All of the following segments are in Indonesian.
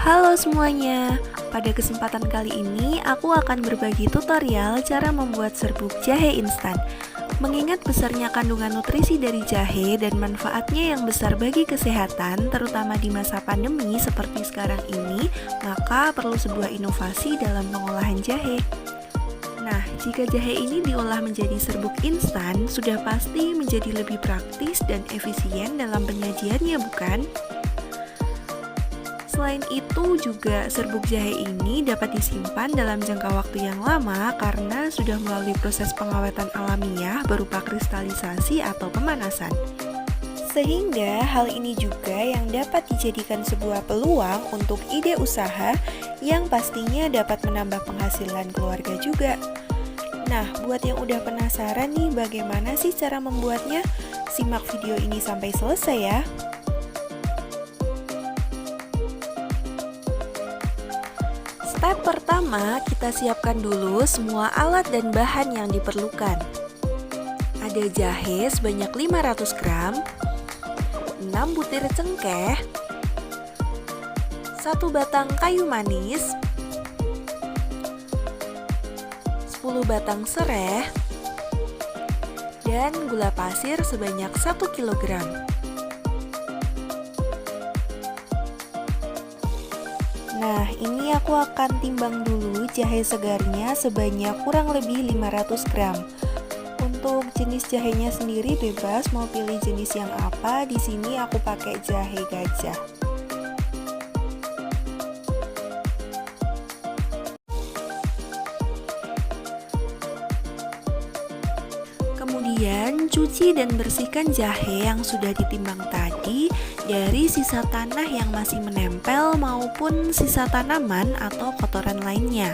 Halo semuanya, pada kesempatan kali ini aku akan berbagi tutorial cara membuat serbuk jahe instan. Mengingat besarnya kandungan nutrisi dari jahe dan manfaatnya yang besar bagi kesehatan, terutama di masa pandemi seperti sekarang ini, maka perlu sebuah inovasi dalam pengolahan jahe. Nah, jika jahe ini diolah menjadi serbuk instan, sudah pasti menjadi lebih praktis dan efisien dalam penyajiannya, bukan? Selain itu juga serbuk jahe ini dapat disimpan dalam jangka waktu yang lama karena sudah melalui proses pengawetan alamiah berupa kristalisasi atau pemanasan. Sehingga hal ini juga yang dapat dijadikan sebuah peluang untuk ide usaha yang pastinya dapat menambah penghasilan keluarga juga. Nah, buat yang udah penasaran nih bagaimana sih cara membuatnya? Simak video ini sampai selesai ya. Step pertama, kita siapkan dulu semua alat dan bahan yang diperlukan. Ada jahe sebanyak 500 gram, 6 butir cengkeh, 1 batang kayu manis, 10 batang sereh, dan gula pasir sebanyak 1 kilogram. Nah, ini aku akan timbang dulu jahe segarnya sebanyak kurang lebih 500 gram. Untuk jenis jahenya sendiri bebas mau pilih jenis yang apa. Di sini aku pakai jahe gajah. Kemudian cuci dan bersihkan jahe yang sudah ditimbang tadi dari sisa tanah yang masih menempel maupun sisa tanaman atau kotoran lainnya.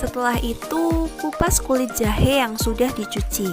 Setelah itu, kupas kulit jahe yang sudah dicuci.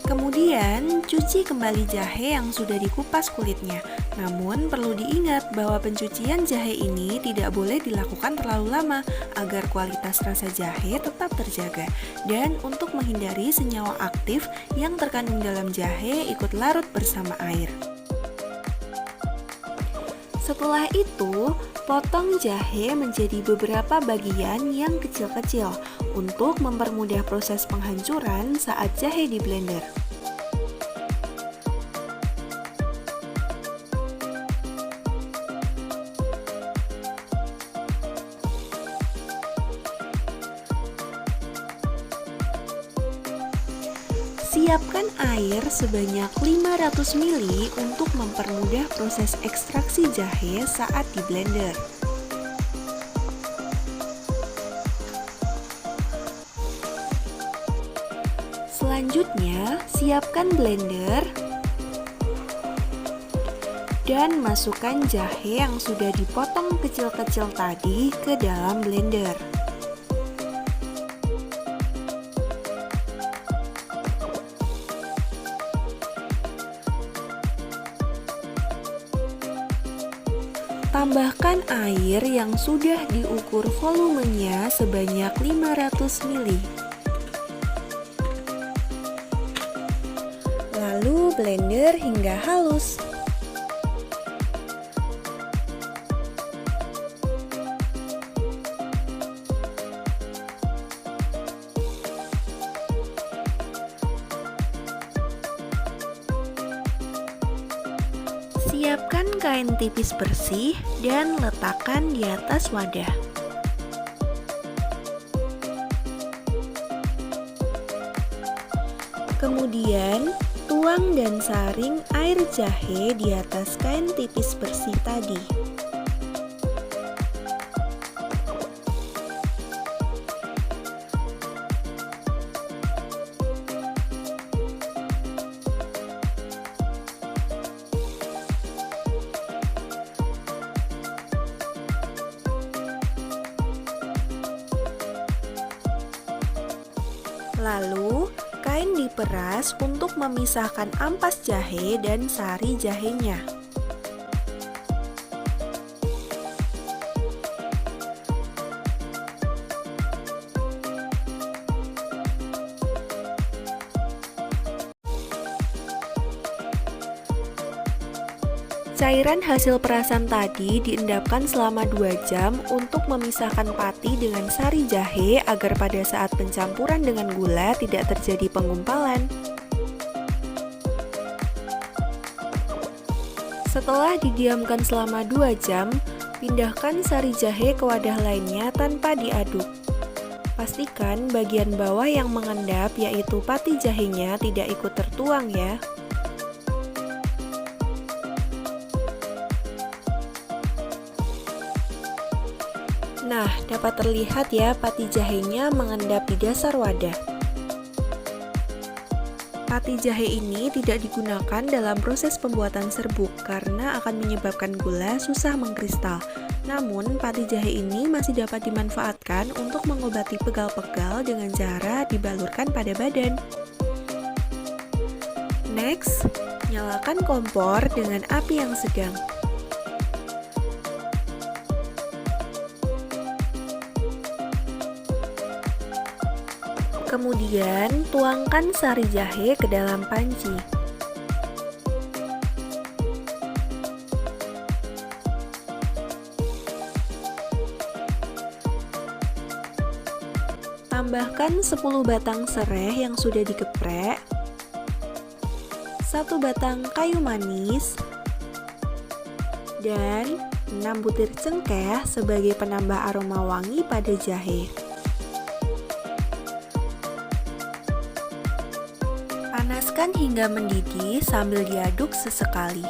Kemudian, cuci kembali jahe yang sudah dikupas kulitnya. Namun, perlu diingat bahwa pencucian jahe ini tidak boleh dilakukan terlalu lama agar kualitas rasa jahe tetap terjaga. Dan untuk menghindari senyawa aktif yang terkandung dalam jahe ikut larut bersama air. Setelah itu, potong jahe menjadi beberapa bagian yang kecil-kecil untuk mempermudah proses penghancuran saat jahe di blender. Siapkan air sebanyak 500 ml untuk mempermudah proses ekstraksi jahe saat di blender. Selanjutnya, siapkan blender dan masukkan jahe yang sudah dipotong kecil-kecil tadi ke dalam blender. Tambahkan air yang sudah diukur volumenya sebanyak 500 ml. Lalu blender hingga halus. Siapkan kain tipis bersih dan letakkan di atas wadah. Kemudian, tuang dan saring air jahe di atas kain tipis bersih tadi. Lalu, kain diperas untuk memisahkan ampas jahe dan sari jahenya. Cairan hasil perasan tadi diendapkan selama 2 jam untuk memisahkan pati dengan sari jahe agar pada saat pencampuran dengan gula tidak terjadi penggumpalan. Setelah didiamkan selama 2 jam, pindahkan sari jahe ke wadah lainnya tanpa diaduk. Pastikan bagian bawah yang mengendap, yaitu pati jahenya, tidak ikut tertuang ya. Nah, dapat terlihat ya pati jahenya mengendap di dasar wadah. Pati jahe ini tidak digunakan dalam proses pembuatan serbuk karena akan menyebabkan gula susah mengkristal. Namun, pati jahe ini masih dapat dimanfaatkan untuk mengobati pegal-pegal dengan cara dibalurkan pada badan. Next, nyalakan kompor dengan api yang sedang. Kemudian, tuangkan sari jahe ke dalam panci. Tambahkan 10 batang serai yang sudah digeprek, 1 batang kayu manis, dan 6 butir cengkeh sebagai penambah aroma wangi pada jahe. Panaskan hingga mendidih sambil diaduk sesekali.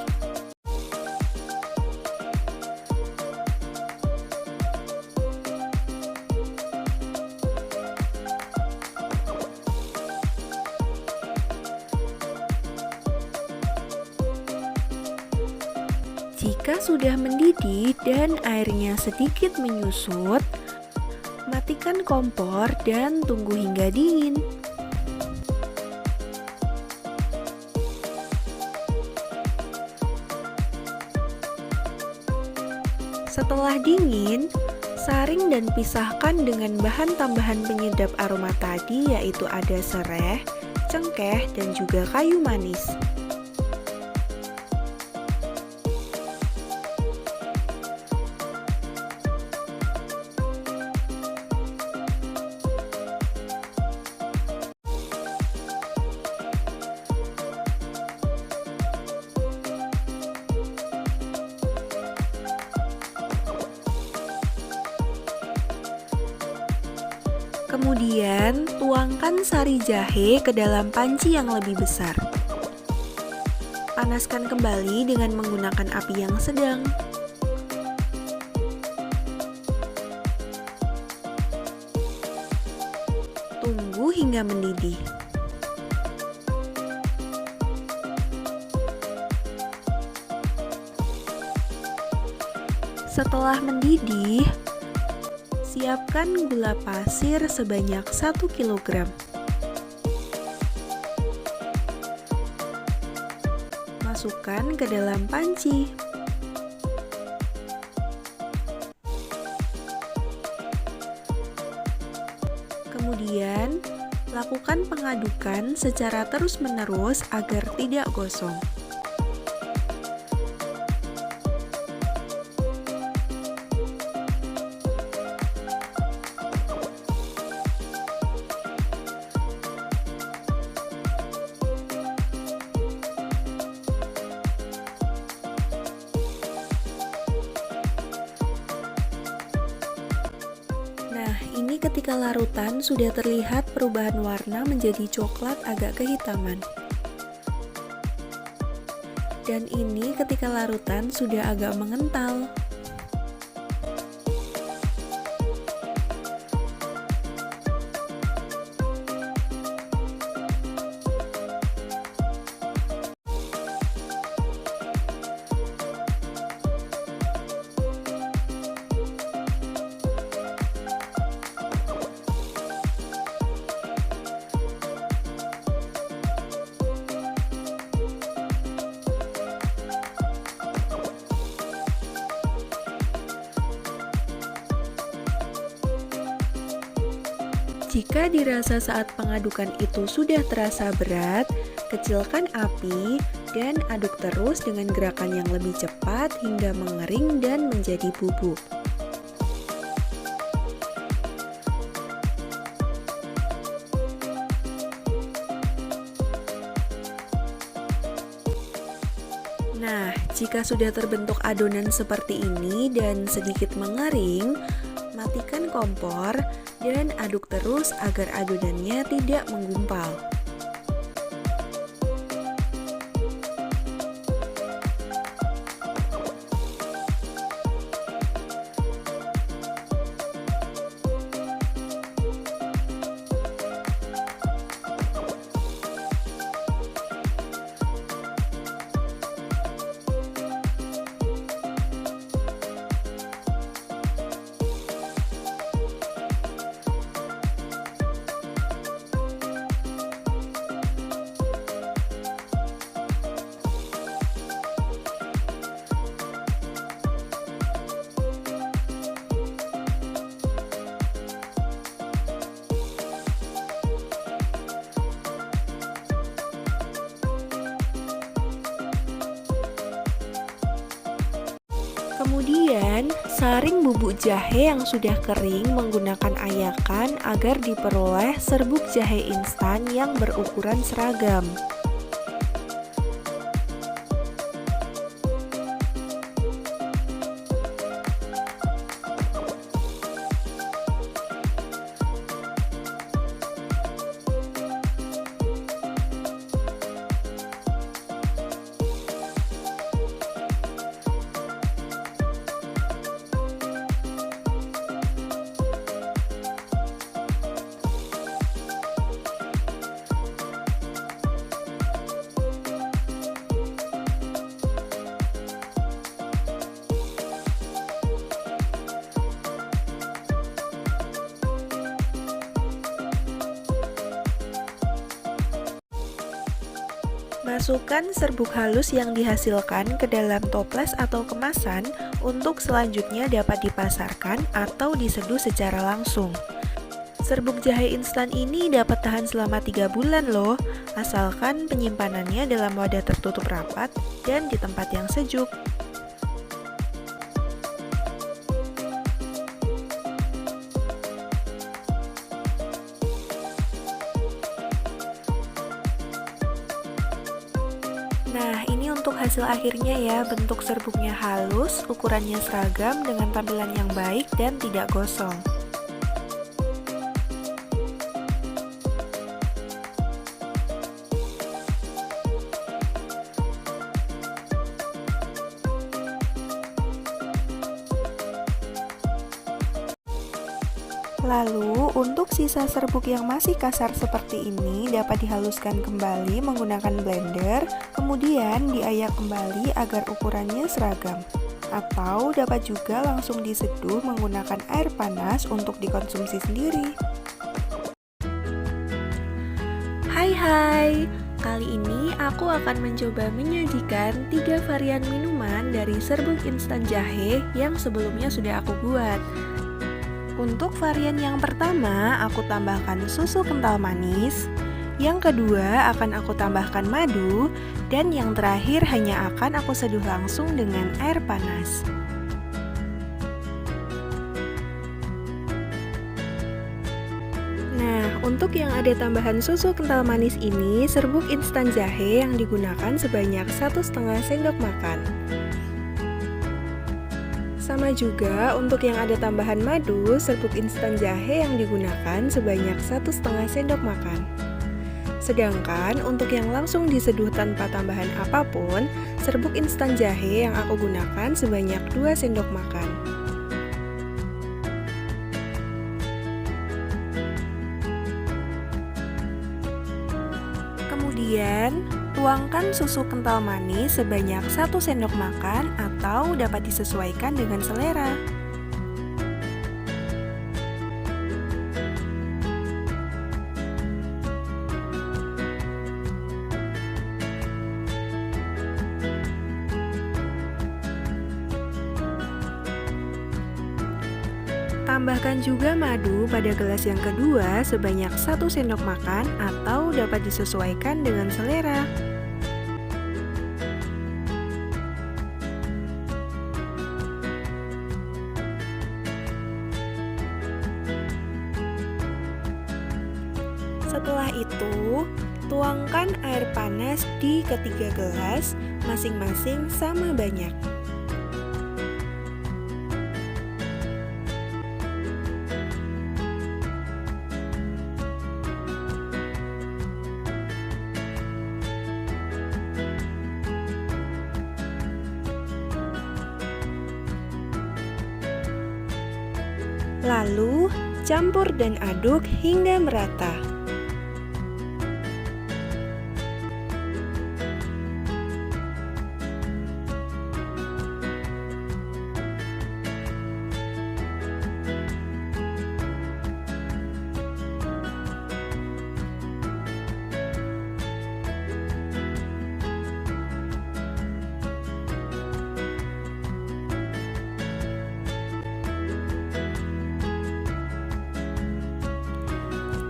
Jika sudah mendidih dan airnya sedikit menyusut, matikan kompor dan tunggu hingga dingin. Setelah dingin, saring dan pisahkan dengan bahan tambahan penyedap aroma tadi, yaitu ada serai, cengkeh, dan juga kayu manis. Kemudian, tuangkan sari jahe ke dalam panci yang lebih besar. Panaskan kembali dengan menggunakan api yang sedang. Tunggu hingga mendidih. Setelah mendidih, siapkan gula pasir sebanyak 1 kg. Masukkan ke dalam panci. Kemudian, lakukan pengadukan secara terus-menerus agar tidak gosong. Nah, ini ketika larutan sudah terlihat perubahan warna menjadi coklat agak kehitaman. Dan ini ketika larutan sudah agak mengental. Jika dirasa saat pengadukan itu sudah terasa berat, kecilkan api dan aduk terus dengan gerakan yang lebih cepat hingga mengering dan menjadi bubuk. Nah, jika sudah terbentuk adonan seperti ini dan sedikit mengering, matikan kompor dan aduk terus agar adonannya tidak menggumpal. Kemudian, saring bubuk jahe yang sudah kering menggunakan ayakan agar diperoleh serbuk jahe instan yang berukuran seragam. Masukkan serbuk halus yang dihasilkan ke dalam toples atau kemasan untuk selanjutnya dapat dipasarkan atau diseduh secara langsung. Serbuk jahe instan ini dapat tahan selama 3 bulan loh, asalkan penyimpanannya dalam wadah tertutup rapat dan di tempat yang sejuk. Nah, ini untuk hasil akhirnya ya, bentuk serbuknya halus, ukurannya seragam dengan tampilan yang baik dan tidak gosong. Lalu, untuk sisa serbuk yang masih kasar seperti ini dapat dihaluskan kembali menggunakan blender, kemudian diayak kembali agar ukurannya seragam. Atau dapat juga langsung diseduh menggunakan air panas untuk dikonsumsi sendiri. Hai, kali ini aku akan mencoba menyajikan 3 varian minuman dari serbuk instan jahe yang sebelumnya sudah aku buat. Untuk varian yang pertama, aku tambahkan susu kental manis. Yang kedua, akan aku tambahkan madu. Dan yang terakhir, hanya akan aku seduh langsung dengan air panas. Nah, untuk yang ada tambahan susu kental manis ini, serbuk instan jahe yang digunakan sebanyak 1,5 sendok makan. Sama juga untuk yang ada tambahan madu, serbuk instan jahe yang digunakan sebanyak 1,5 sendok makan. Sedangkan untuk yang langsung diseduh tanpa tambahan apapun, serbuk instan jahe yang aku gunakan sebanyak 2 sendok makan. Kemudian, tuangkan susu kental manis sebanyak 1 sendok makan atau dapat disesuaikan dengan selera. Tambahkan juga madu pada gelas yang kedua sebanyak 1 sendok makan atau dapat disesuaikan dengan selera. Setelah itu, tuangkan air panas di ketiga gelas, masing-masing sama banyak. Lalu, campur dan aduk hingga merata.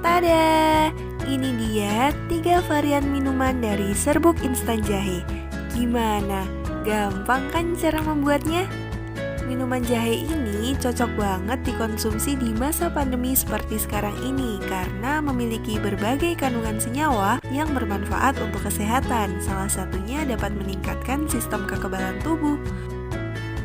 Tada! Ini dia 3 varian minuman dari serbuk instan jahe. Gimana? Gampang kan cara membuatnya? Minuman jahe ini cocok banget dikonsumsi di masa pandemi seperti sekarang ini karena memiliki berbagai kandungan senyawa yang bermanfaat untuk kesehatan. Salah satunya dapat meningkatkan sistem kekebalan tubuh.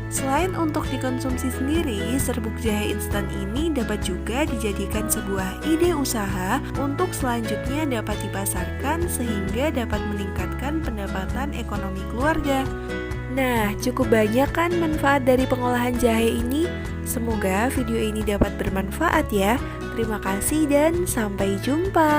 Selain untuk dikonsumsi sendiri, serbuk jahe instan ini dapat juga dijadikan sebuah ide usaha untuk selanjutnya dapat dipasarkan sehingga dapat meningkatkan pendapatan ekonomi keluarga. Nah, cukup banyak kan manfaat dari pengolahan jahe ini? Semoga video ini dapat bermanfaat ya. Terima kasih dan sampai jumpa.